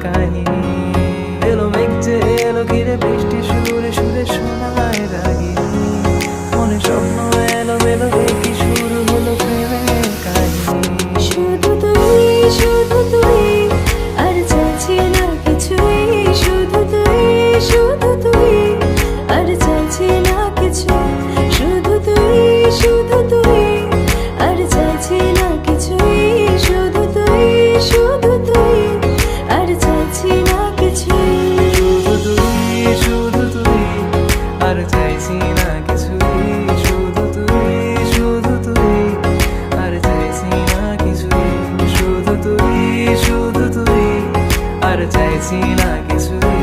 কাহিনী। এলো মেঘ যে এলো ঘিরে বৃষ্টি সুরে সুরে শোনায় রাগিনী। মনে স্বপ্ন এলো মেলো কি শুরু হলো প্রেমের কাহিনী। শুধু তুই আর চাইছি না কিছুই। শুধু তুই আর চাইছি না কিছু। শুধু তুই আর চাইছি না কিছুই। শুধু তুই আর চাইছি না কিছুই। শুধু তুই আর চাইছি না কিছুই। শুধু তুই আর চাইছি না কিছুই। শুধু তুই আর চাইছি না কিছুই।